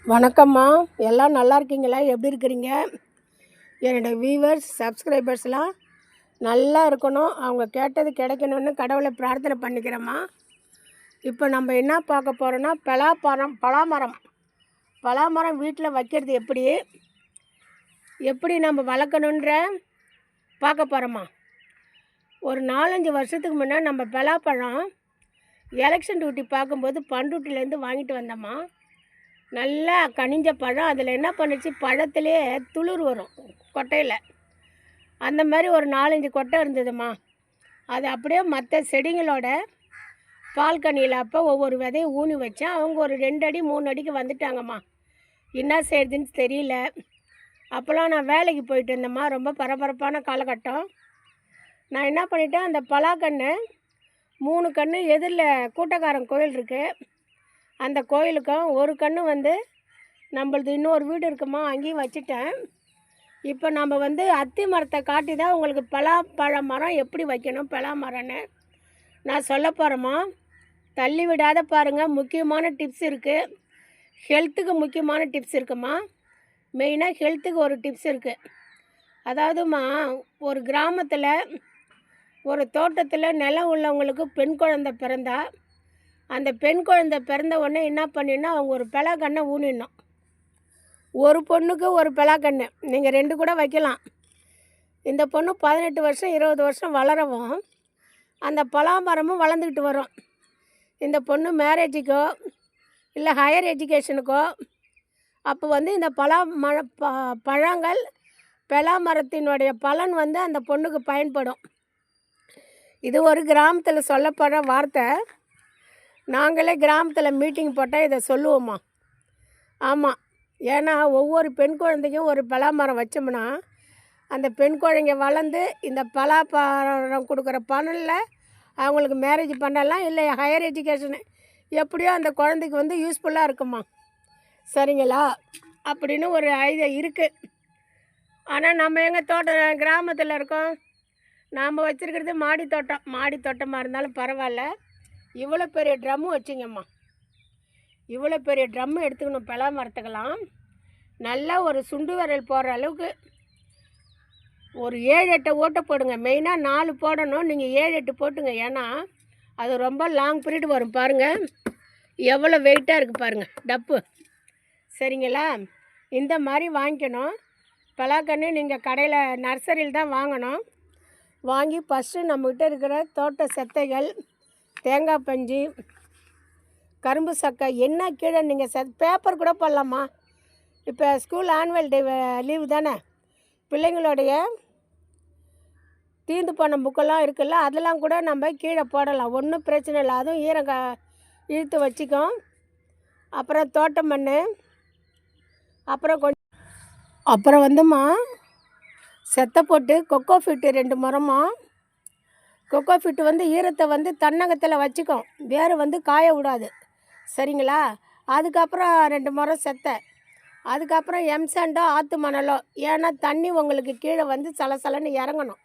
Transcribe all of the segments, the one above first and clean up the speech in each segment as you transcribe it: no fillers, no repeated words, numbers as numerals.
வணக்கம்மா. எல்லாம் நல்லா இருக்கீங்களா? எப்படி இருக்கிறீங்க? என்னோடய வியூவர்ஸ் சப்ஸ்கிரைபர்ஸ்லாம் நல்லா இருக்கணும், அவங்க கேட்டது கிடைக்கணும்னு கடவுளை பிரார்த்தனை பண்ணிக்கிறேம்மா. இப்போ நம்ம என்ன பார்க்க போகிறோன்னா பலாமரம் வீட்டில் வைக்கிறது எப்படி நம்ம வளர்க்கணுன்ற பார்க்க போகிறோம்மா. ஒரு 4-5 வருஷத்துக்கு முன்னே நம்ம பலாப்பழம் எலெக்ஷன் டியூட்டி பார்க்கும்போது பண்ருட்டிலேருந்து வாங்கிட்டு வந்தோம்மா. நல்லா கனிஞ்ச பழம். அதில் என்ன பண்ணிச்சு, பழத்திலே துளிர் வரும் கொட்டையில். அந்த மாதிரி ஒரு 4-5 கொட்டை இருந்ததும்மா. அது அப்படியே மற்ற செடிங்களோட பால்கனியில் அப்போ ஒவ்வொரு விதையும் ஊனி வச்சேன். அவங்க ஒரு 2 அடி 3 அடிக்கு வந்துட்டாங்கம்மா. என்ன செய்யுதுன்னு தெரியல. அப்போல்லாம் நான் வேலைக்கு போயிட்டு இருந்தேம்மா. ரொம்ப பரபரப்பான காலகட்டம். நான் என்ன பண்ணிட்டேன், அந்த பலாக்கன்று 3 கன்று எதிரில் கூட்டக்காரன் கோயில் இருக்குது, அந்த கோயிலுக்கும் ஒரு கன்று வந்து நம்மளது இன்னொரு வீடு இருக்குமா, அங்கேயும் வச்சுட்டேன். இப்போ நம்ம அத்தி மரத்தை காட்டி தான் உங்களுக்கு பலாப்பழ மரம் எப்படி வைக்கணும், பலாமரம்னு நான் சொல்ல போகிறேம்மா. தள்ளி விடாத பாருங்கள். முக்கியமான டிப்ஸ் இருக்குது. ஹெல்த்துக்கு முக்கியமான டிப்ஸ் இருக்குமா. மெயினாக ஹெல்த்துக்கு ஒரு டிப்ஸ் இருக்குது. அதாவதுமா, ஒரு கிராமத்தில் ஒரு தோட்டத்தில் நிலம் உள்ளவங்களுக்கு பெண் குழந்தை பிறந்தா, அந்த பெண் குழந்தை பிறந்த உடனே என்ன பண்ணிடணும், அவங்க ஒரு பலாக்கன்றை ஊனிடணும். ஒரு பொண்ணுக்கு ஒரு பலாக்கன்று, நீங்கள் 2 கூட வைக்கலாம். இந்த பொண்ணு 18 வருஷம் 20 வருஷம் வளரவும் அந்த பலாமரமும் வளர்ந்துக்கிட்டு வரும். இந்த பொண்ணு மேரேஜுக்கோ இல்லை ஹையர் எஜுகேஷனுக்கோ அப்போ இந்த பழங்கள் பலாமரத்தினுடைய பலன் அந்த பொண்ணுக்கு பயன்படும். இது ஒரு கிராமத்தில் சொல்லப்படுற வார்த்தை. நாங்களே கிராமத்தில் மீட்டிங் போட்டால் இதை சொல்லுவோம்மா. ஆமாம், ஏன்னா ஒவ்வொரு பெண் குழந்தைக்கும் ஒரு பலாமரம் வச்சோம்னா அந்த பெண் குழந்தைங்க வளர்ந்து இந்த பலாப்பழம் கொடுக்குற பலனில் அவங்களுக்கு மேரேஜ் பண்ணலாம், இல்லை ஹையர் எஜுகேஷனு எப்படியோ அந்த குழந்தைக்கு யூஸ்ஃபுல்லாக இருக்குமா. சரிங்களா? அப்படின்னு ஒரு ஐடியா இருக்குது. ஆனால் நம்ம எங்கள் கிராமத்தில் இருக்கோம். நாம் வச்சுருக்கிறது மாடி தோட்டமாக இருந்தாலும் பரவாயில்ல. இவ்வளோ பெரிய ட்ரம்மு வச்சுங்கம்மா. இவ்வளோ பெரிய ட்ரம்மு எடுத்துக்கணும். பலா மரத்துக்கலாம் நல்லா ஒரு சுண்டு விரல் போடுற அளவுக்கு ஒரு 7-8 ஓட்டை போடுங்க. மெயினாக 4 போடணும், நீங்கள் 7-8 போட்டுங்க. ஏன்னா அது ரொம்ப லாங் பீரியட் வரும். பாருங்கள் எவ்வளோ வெயிட்டாக இருக்குது பாருங்கள் டப்பு. சரிங்களா? இந்த மாதிரி வாங்கிக்கணும். பலாக்கன்று நீங்கள் கடையில் நர்சரியில் தான் வாங்கணும். வாங்கி ஃபஸ்ட்டு நம்மக்கிட்ட இருக்கிற தோட்ட செத்தைகள், தேங்காய் பஞ்சு, கரும்பு சக்கை என்ன கீழே நீங்கள் பேப்பர் கூட போடலாமா. இப்போ ஸ்கூல் ஆனுவல் டே லீவு தானே, பிள்ளைங்களுடைய தீர்ந்து போன புக்கெல்லாம் இருக்குல்ல, அதெல்லாம் கூட நம்ம கீழே போடலாம். ஒன்றும் பிரச்சனை இல்லை. அதுவும் ஈரம் இழுத்து வச்சுக்கும். அப்புறம் தோட்ட மண், அப்புறம் செத்தை போட்டு கொக்கோ ஃபிட்டு 2 மரமா. கொக்கோ ஃபிட்டு ஈரத்தை தன்னகத்தில் வச்சுக்கும், வேறு காய விடாது. சரிங்களா? அதுக்கப்புறம் 2 மரம் செத்தை. அதுக்கப்புறம் எம்சாண்டோ ஆற்று மணலோ, ஏன்னா தண்ணி உங்களுக்கு கீழே சலசலன்னு இறங்கணும்,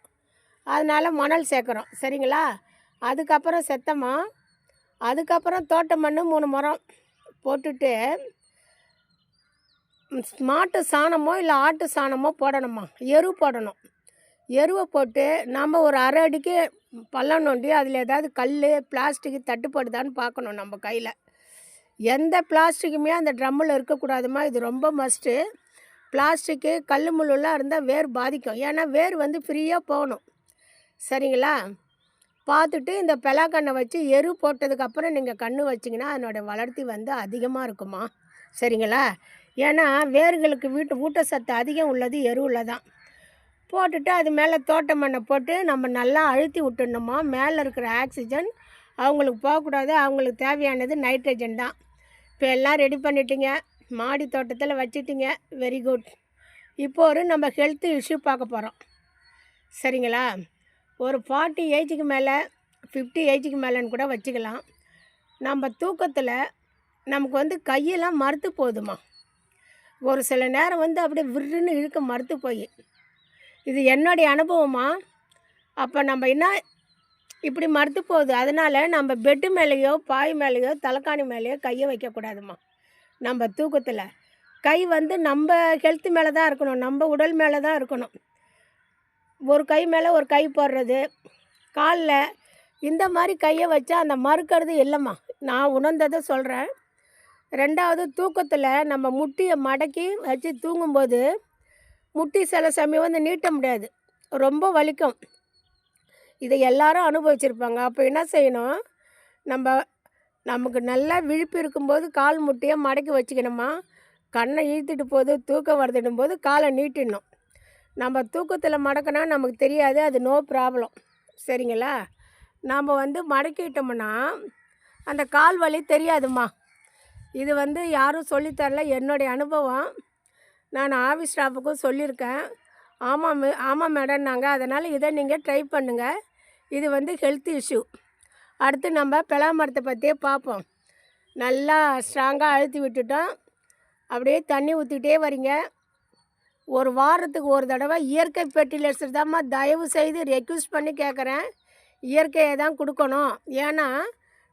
அதனால் மணல் சேர்க்குறோம். சரிங்களா? அதுக்கப்புறம் செத்தமா. அதுக்கப்புறம் தோட்ட மண் 3 மரம் போட்டுட்டு மாட்டு சாணமோ இல்லை ஆட்டு சாணமோ போடணுமா. எரு போடணும். எருவை போட்டு நம்ம ஒரு 1/2 அடிக்கு பள்ளம் நோண்டி அதில் ஏதாவது கல் பிளாஸ்டிக்கு தட்டுப்படுதான்னு பார்க்கணும். நம்ம கையில் எந்த பிளாஸ்டிக்குமே அந்த ட்ரம்மில் இருக்கக்கூடாதுமா. இது ரொம்ப மஸ்ட்டு. பிளாஸ்டிக்கு கல் முள்ளுலாம் இருந்தால் வேர் பாதிக்கும். ஏன்னா வேர் ஃப்ரீயாக போகணும். சரிங்களா? பார்த்துட்டு இந்த பலாக்கன்றை வச்சு எரு போட்டதுக்கப்புறம் நீங்கள் கன்று வச்சிங்கன்னா அதனோட வளர்ச்சி அதிகமாக இருக்குமா. சரிங்களா? ஏன்னா வேர்களுக்கு ஊட்டச்சத்து அதிகம் உள்ளது எருவில் தான். போட்டுட்டு அது மேலே தோட்ட மண்ணை போட்டு நம்ம நல்லா அழுத்தி விட்டுடணுமா. மேலே இருக்கிற ஆக்சிஜன் அவங்களுக்கு போகக்கூடாது. அவங்களுக்கு தேவையானது நைட்ரஜன் தான். இப்போ எல்லாம் ரெடி பண்ணிட்டீங்க, மாடி தோட்டத்தில் வச்சிட்டிங்க. Very good. இப்போ நம்ம ஹெல்த்து இஷ்யூ பார்க்க போகிறோம். சரிங்களா? ஒரு 40 ஏஜுக்கு மேலே 50 ஏஜுக்கு மேலேன்னு கூட வச்சுக்கலாம். நம்ம தூக்கத்தில் நமக்கு கையெல்லாம் மறுத்து போகுதுமா. ஒரு சில நேரம் அப்படியே விருன்னு இழுக்க மறுத்து போய், இது என்னுடைய அனுபவமா. அப்போ நம்ம என்ன இப்படி மறுத்து போகுது. அதனால் நம்ம பெட்டு மேலேயோ பாய் மேலேயோ தலைக்காணி மேலேயோ கையை வைக்கக்கூடாதுமா நம்ம தூக்கத்தில். கை வந்து நம்ம ஹெல்த்து மேலே தான் இருக்கணும், நம்ம உடல் மேலே தான் இருக்கணும். ஒரு கை மேலே ஒரு கை போடுறது, காலில் இந்த மாதிரி கையை வச்சா அந்த மறுக்கிறது இல்லைம்மா. நான் உணர்ந்ததை சொல்கிறேன். ரெண்டாவது, தூக்கத்தில் நம்ம முட்டியை மடக்கி வச்சு தூங்கும்போது முட்டி சில சமயம் வந்து நீட்ட முடியாது, ரொம்ப வலிக்கும். இதை எல்லாரும் அனுபவிச்சிருப்பாங்க. அப்போ என்ன செய்யணும், நமக்கு நல்லா விழிப்பு இருக்கும்போது கால் முட்டியை மடக்கி வச்சுக்கணுமா. கண்ணை இழுத்துட்டு போது தூக்கம் வருதுடும் போது காலை நீட்டிடணும். நம்ம தூக்கத்தில் மடக்கினா நமக்கு தெரியாது, அது நோ ப்ராப்ளம். சரிங்களா? நாம் வந்து மடக்கிட்டோம்னா அந்த கால் வலி தெரியாதுமா. இது வந்து யாரும் சொல்லித்தரல, என்னுடைய அனுபவம். நான் ஆஃபீஸ் ஸ்டாஃபுக்கும் சொல்லியிருக்கேன். ஆமாம் மேடம் நாங்கள், அதனால் இதை நீங்கள் ட்ரை பண்ணுங்கள். இது வந்து ஹெல்த் இஷ்யூ. அடுத்து நம்ம பலாமரத்தை பற்றியே பார்ப்போம். நல்லா ஸ்ட்ராங்காக அழுத்தி விட்டுட்டோம். அப்படியே தண்ணி ஊற்றிக்கிட்டே வரீங்க. ஒரு வாரத்துக்கு ஒரு தடவை இயற்கை ஃபெர்டிலைசர் தான்மா. தயவு செய்து ரெக்வஸ்ட் பண்ணி கேட்குறேன், இயற்கையை தான் கொடுக்கணும். ஏன்னா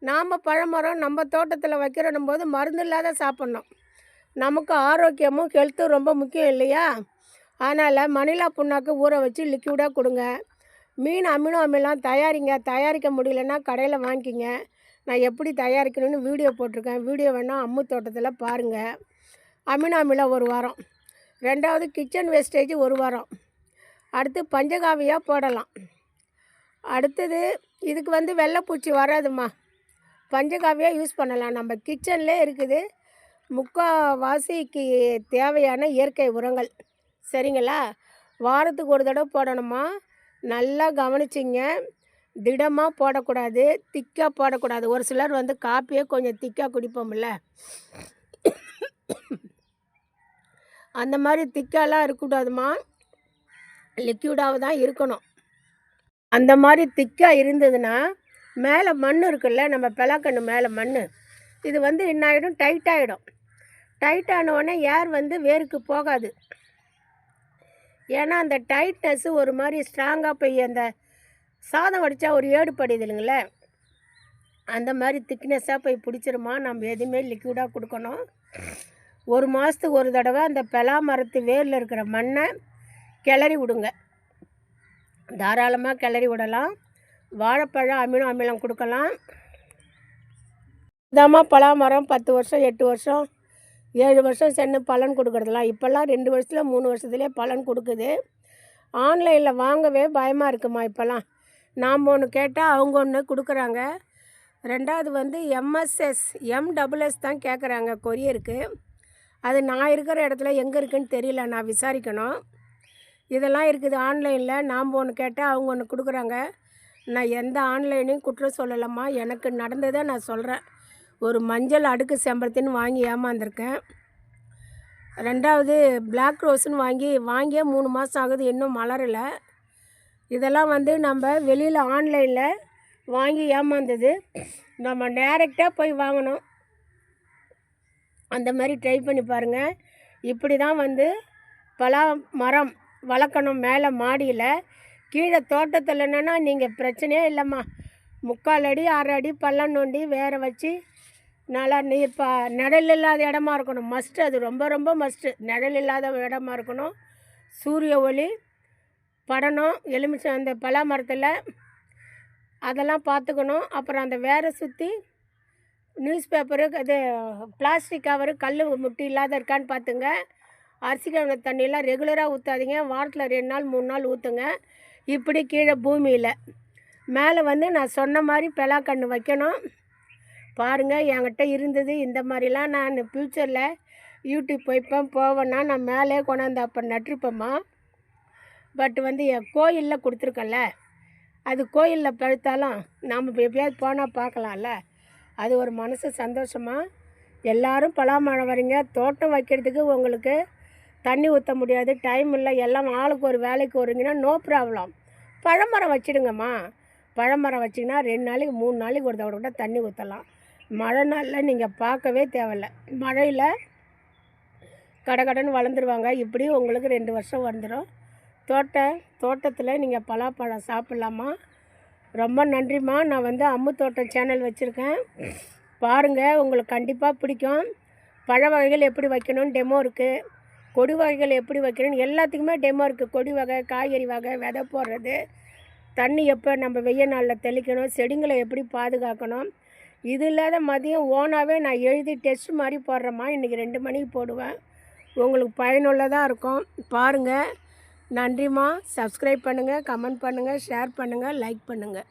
நாம் பழமரம் நம்ம தோட்டத்தில் வைக்கிறோம் போது மருந்து இல்லாத சாப்பிட்ணும். நமக்கு ஆரோக்கியமும் ஹெல்த்தும் ரொம்ப முக்கியம் இல்லையா? அதனால் மணிலா புண்ணாக்கு ஊற வச்சு லிக்விடாக கொடுங்க. மீன் அமினோ அமிலம் தயாரிக்க முடியலன்னா கடையில் வாங்கிக்கிங்க. நான் எப்படி தயாரிக்கணும்னு வீடியோ போட்டிருக்கேன், வீடியோ வேணால் அம்மு தோட்டத்தில் பாருங்கள். அமினோ அமிலம் 1 வாரம். ரெண்டாவது, கிச்சன் வேஸ்டேஜ் 1 வாரம். அடுத்து பஞ்சகாவியாக போடலாம். அடுத்தது, இதுக்கு வந்து வெள்ளைப்பூச்சி வராதுமா, பஞ்சகாவியாக யூஸ் பண்ணலாம். நம்ம கிச்சன்லே இருக்குது முக்கால்வாசிக்கு தேவையான இயற்கை உரங்கள். சரிங்களா? வாரத்துக்கு ஒரு தடவை போடணுமா. நல்லா கவனிச்சிங்க. திடமாக போடக்கூடாது, திக்காக போடக்கூடாது. ஒரு சிலர் வந்து காப்பியே கொஞ்சம் திக்காக குடிப்போம்ல, அந்த மாதிரி திக்காலாம் இருக்கக்கூடாதுமா. லிக்யூடாக தான் இருக்கணும். அந்த மாதிரி திக்காக இருந்ததுன்னா மேலே மண் இருக்குல்ல, நம்ம பலாக்கன்று மேலே மண், இது வந்து என்ன ஆகிடும், டைட்டாகிடும். டைட்டானோடனே ஏர் வந்து வேருக்கு போகாது. ஏன்னா அந்த டைட்னஸ்ஸு ஒரு மாதிரி ஸ்ட்ராங்காக போய் அந்த சாதம் வடித்தா ஒரு ஏடு படியுது இல்லைங்களே, அந்த மாதிரி திக்னஸ்ஸாக போய் பிடிச்சிருமா. நம்ம எதுவுமே லிக்விடாக கொடுக்கணும். 1 மாதத்துக்கு ஒரு தடவை அந்த பலா மரத்து வேரில் இருக்கிற மண்ணை கிளறி விடுங்க. தாராளமாக கிளறி விடலாம். வாழைப்பழம் அமினோ அமிலம் கொடுக்கலாம். இதாம்மா பலாமரம் 10 வருஷம் 8 வருஷம் 7 வருஷம் சென்று பலன் கொடுக்குறதுலாம். இப்போல்லாம் 2 வருஷத்தில் 3 வருஷத்துலேயே பலன் கொடுக்குது. ஆன்லைனில் வாங்கவே பயமாக இருக்குமா. இப்போல்லாம் நாம் ஒன்று கேட்டால் அவங்க ஒன்று கொடுக்குறாங்க. ரெண்டாவது வந்து MSS தான் கேட்குறாங்க கொரியருக்கு. அது நான் இருக்கிற இடத்துல எங்கே இருக்குதுன்னு தெரியல, நான் விசாரிக்கணும். இதெல்லாம் இருக்குது ஆன்லைனில். நாம் ஒன்று கேட்டால் அவங்க ஒன்று கொடுக்குறாங்க. நான் எந்த ஆன்லைனையும் குற்றம் சொல்லலாமா, எனக்கு நடந்ததை நான் சொல்கிறேன். ஒரு மஞ்சள் அடுக்கு செம்பருத்தின்னு வாங்கி ஏமாந்துருக்கேன். ரெண்டாவது பிளாக் ரோஸுன்னு வாங்கியே 3 மாதம் ஆகுது, இன்னும் மலரலை. இதெல்லாம் வந்து நம்ம வெளியில் ஆன்லைனில் வாங்கி ஏமாந்தது. நம்ம டைரெக்டாக போய் வாங்கணும். அந்த மாதிரி ட்ரை பண்ணி பாருங்கள். இப்படி தான் வந்து பலா மரம் வளர்க்கணும். மேலே மாடியில், கீழே தோட்டத்தில் என்னென்னா நீங்கள் பிரச்சனையே இல்லைம்மா. 3/4 அடி 6 அடி பள்ளம் நோண்டி வேற வச்சு நல்லா நிழல் இல்லாத இடமா இருக்கணும். மஸ்ட்டு, அது ரொம்ப ரொம்ப மஸ்ட்டு. நிழல் இல்லாத இடமா இருக்கணும். சூரிய ஒளி படணும். எலுமிச்சை அந்த பலா மரத்தில் அதெல்லாம் பார்த்துக்கணும். அப்புறம் அந்த வேரை சுற்றி நியூஸ் பேப்பரு, அது பிளாஸ்டிக் கவரு, கல் முட்டி இல்லாத இருக்கான்னு பார்த்துங்க. அரிசி கழுவின தண்ணியெல்லாம் ரெகுலராக ஊற்றாதீங்க. வாரத்தில் 2 நாள் 3 நாள் ஊற்றுங்க. இப்படி கீழே பூமியில் மேலே வந்து நான் சொன்ன மாதிரி பலாக்கன்று வைக்கணும். பாருங்கள், என்கிட்ட இருந்தது. இந்த மாதிரிலாம் நான் ஃப்யூச்சரில் யூடியூப் போவேன்னா நான் மேலே கொண்டாந்து அப்போ நட்டிருப்பேம்மா. பட் வந்து என் கோயிலில் கொடுத்துருக்கேன்ல, அது கோயிலில் பழுத்தாலும் நாம் இப்போ எப்படியாவது போனால் பார்க்கலாம்ல, அது ஒரு மனசு சந்தோஷமாக. எல்லோரும் பலாமரம் வரீங்க, தோட்டம் வைக்கிறதுக்கு உங்களுக்கு தண்ணி ஊற்ற முடியாது, டைம் இல்லை, எல்லாம் ஆளுக்கு ஒரு வேலைக்கு வருவீங்கன்னா நோ ப்ராப்ளம். பழமரம் வச்சுடுங்கம்மா. பழமரம் வச்சிங்கன்னா 2 நாளைக்கு 3 நாளைக்கு ஒரு தடவை கூட தண்ணி ஊற்றலாம். மழை நாளில் நீங்கள் பார்க்கவே தேவையில்லை. மழையில் கடன்னு வளர்ந்துருவாங்க. இப்படி உங்களுக்கு 2 வருஷம் வந்துடும். தோட்டத்தில் நீங்கள் பலாப்பழம் சாப்பிட்லாமா. ரொம்ப நன்றிம்மா. நான் வந்து அம்மு தோட்டம் சேனல் வச்சுருக்கேன், பாருங்கள், உங்களுக்கு கண்டிப்பாக பிடிக்கும். பழ வகைகள் எப்படி வைக்கணும்னு டெமோ இருக்குது. கொடி வகைகள் எப்படி வைக்கணும்னு எல்லாத்துக்குமே டெமோ இருக்குது. கொடி வகை, காய்கறி வகை, விதை போடுறது, தண்ணி எப்போ நம்ம வெய்ய நாளில் தெளிக்கணும், செடிங்களை எப்படி பாதுகாக்கணும். இது இல்லாத மதியம் ஓனாகவே நான் எழுதி டெஸ்ட் மாதிரி போடுறேம்மா. இன்றைக்கி 2 மணிக்கு போடுவேன். உங்களுக்கு பயனுள்ளதாக இருக்கும். பாருங்கள். நன்றிம்மா. சப்ஸ்கிரைப் பண்ணுங்கள், கமெண்ட் பண்ணுங்கள், ஷேர் பண்ணுங்கள், லைக் பண்ணுங்கள்.